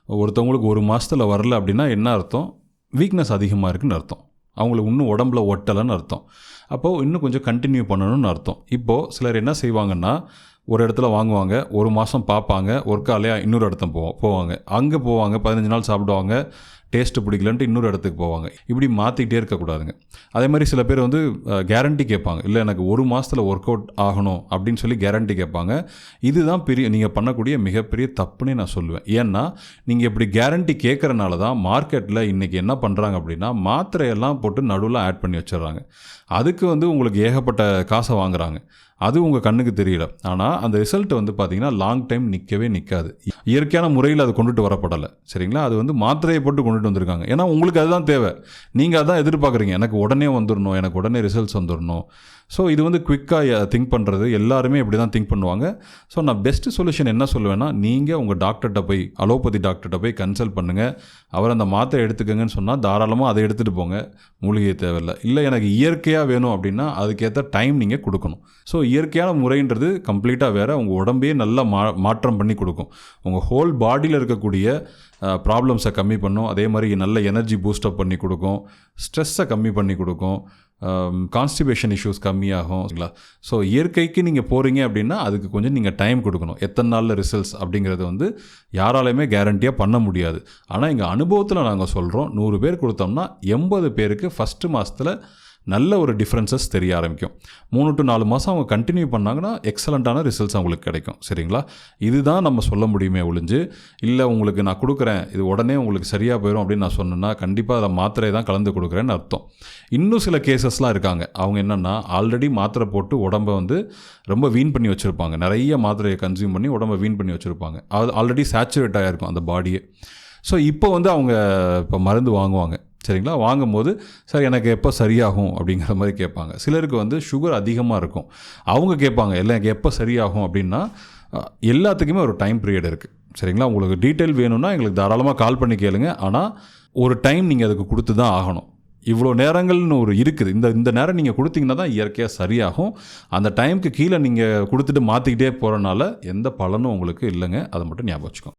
ஒருத்தவங்களுக்கு 1 மாதத்தில் வரல அப்படின்னா என்ன அர்த்தம்? வீக்னஸ் அதிகமாக இருக்குதுன்னு அர்த்தம். அவங்களுக்கு இன்னும் உடம்புல ஒட்டலைன்னு அர்த்தம். அப்போது இன்னும் கொஞ்சம் கண்டினியூ பண்ணணும்னு அர்த்தம். இப்போது சிலர் என்ன செய்வாங்கன்னா, ஒரு இடத்துல வாங்குவாங்க, 1 மாதம் பார்ப்பாங்க, ஒர்க்காலையா இன்னொரு இடத்த போவாங்க, அங்கே போவாங்க, 15 நாள் சாப்பிடுவாங்க, டேஸ்ட்டு பிடிக்கலன்ட்டு இன்னொரு இடத்துக்கு போவாங்க. இப்படி மாற்றிக்கிட்டே இருக்கக்கூடாதுங்க. அதே மாதிரி சில பேர் வந்து கேரண்டி கேட்பாங்க. இல்லை எனக்கு 1 மாதத்தில் ஒர்க் அவுட் ஆகணும் அப்படின்னு சொல்லி கேரண்டி கேட்பாங்க. இதுதான் நீங்கள் பண்ணக்கூடிய மிகப்பெரிய தப்புன்னு நான் சொல்லுவேன். ஏன்னா நீங்கள் இப்படி கேரண்டி கேட்குறனால தான் மார்க்கெட்டில் இன்றைக்கி என்ன பண்ணுறாங்க அப்படின்னா, மாத்திரையெல்லாம் போட்டு நடுவில் ஆட் பண்ணி வச்சிடுறாங்க. அதுக்கு வந்து உங்களுக்கு ஏகப்பட்ட காசை வாங்குறாங்க. அது உங்கள் கண்ணுக்கு தெரியல. ஆனால் அந்த ரிசல்ட் வந்து பார்த்திங்கன்னா லாங் டைம் நிற்காது. இயற்கையான முறையில் அது கொண்டுட்டு வரப்படலை. சரிங்களா? அது வந்து மாத்திரையை போட்டு கொண்டுட்டு வந்திருக்காங்க. ஏன்னா உங்களுக்கு அதுதான் தேவை. நீங்கள் அதான் எதிர்பார்க்குறீங்க. எனக்கு உடனே வந்துடணும், எனக்கு உடனே ரிசல்ட்ஸ் வந்துடணும். ஸோ இது வந்து குவிக்காக திங்க் பண்ணுறது, எல்லாருமே இப்படி தான் திங்க் பண்ணுவாங்க. ஸோ நான் பெஸ்ட்டு சொல்யூஷன் என்ன சொல்லுவேன்னா, நீங்கள் உங்கள் டாக்டர்கிட்ட போய், அலோபதி டாக்டர்கிட்ட போய் கன்சல்ட் பண்ணுங்கள். அவர் அந்த மாத்திரை எடுத்துக்கங்கன்னு சொன்னால் தாராளமாக அதை எடுத்துகிட்டு போங்க, மூலிகை தேவையில்லை. இல்லை எனக்கு இயற்கையாக வேணும் அப்படின்னா அதுக்கேற்ற டைம் நீங்கள் கொடுக்கணும். ஸோ இயற்கையான முறைன்றது கம்ப்ளீட்டாக வேறு. உங்கள் உடம்பையே நல்லா மாற்றம் பண்ணி கொடுக்கும். உங்கள் ஹோல் பாடியில் இருக்கக்கூடிய ப்ராப்ளம்ஸை கம்மி பண்ணும். அதே மாதிரி நல்ல எனர்ஜி பூஸ்டப் பண்ணி கொடுக்கும், ஸ்ட்ரெஸ்ஸை கம்மி பண்ணி கொடுக்கும், கான்ஸ்டிபேஷன் இஷ்யூஸ் கம்மியாகும். சரிங்களா? ஸோ இயற்கைக்கு நீங்கள் போகிறீங்க அப்படின்னா அதுக்கு கொஞ்சம் நீங்கள் டைம் கொடுக்கணும். எத்தனை நாளில் ரிசல்ட்ஸ் அப்படிங்கிறது வந்து யாராலையுமே கேரண்டியாக பண்ண முடியாது. ஆனால் எங்கள் அனுபவத்தில் நாங்கள் சொல்கிறோம், 100 பேர் கொடுத்தோம்னா 80 பேருக்கு ஃபஸ்ட்டு மாதத்தில் நல்ல ஒரு டிஃப்ரென்சஸ் தெரிய ஆரம்பிக்கும். 3 to 4 மாதம் அவங்க கண்டினியூ பண்ணாங்கன்னா எக்ஸலண்ட்டான ரிசல்ட்ஸ் அவங்களுக்கு கிடைக்கும். சரிங்களா? இதுதான் நம்ம சொல்ல முடியுமே ஒழிஞ்சு, இல்லை உங்களுக்கு நான் கொடுக்குறேன், இது உடனே உங்களுக்கு சரியாக போயிடும் அப்படின்னு நான் சொன்னேன்னா கண்டிப்பாக அதை மாத்திரை தான் கலந்து கொடுக்குறேன்னு அர்த்தம். இன்னும் சில கேசஸ்லாம் இருக்காங்க. அவங்க என்னென்னா ஆல்ரெடி மாத்திரை போட்டு உடம்பை வந்து ரொம்ப வீண் பண்ணி வச்சுருப்பாங்க. நிறைய மாத்திரையை கன்சியூம் பண்ணி உடம்பை வீண் பண்ணி வச்சுருப்பாங்க. அது ஆல்ரெடி சேச்சுரேட் ஆகிருக்கும் அந்த பாடியே. ஸோ இப்போ வந்து அவங்க இப்போ மருந்து வாங்குவாங்க. சரிங்களா? வாங்கும்போது சார் எனக்கு எப்போ சரியாகும் அப்படிங்கிற மாதிரி கேட்பாங்க. சிலருக்கு வந்து சுகர் அதிகமாக இருக்கும். அவங்க கேட்பாங்க, இல்லை எனக்கு எப்போ சரியாகும் அப்படின்னா, எல்லாத்துக்குமே ஒரு டைம் பீரியட் இருக்குது. சரிங்களா? உங்களுக்கு டீட்டெயில் வேணும்னா எங்களுக்கு தாராளமாக கால் பண்ணி கேளுங்க. ஆனால் ஒரு டைம் நீங்கள் அதுக்கு கொடுத்து தான் ஆகணும். இவ்வளோ நேரங்கள்னு ஒரு இருக்குது. இந்த நேரம் நீங்கள் கொடுத்தீங்கன்னா தான் இயற்கையாக சரியாகும். அந்த டைமுக்கு கீழே நீங்கள் கொடுத்துட்டு மாற்றிக்கிட்டே போகிறனால எந்த பலனும் உங்களுக்கு இல்லைங்க. அதை மட்டும் ஞாபகம் வச்சுக்கோங்க.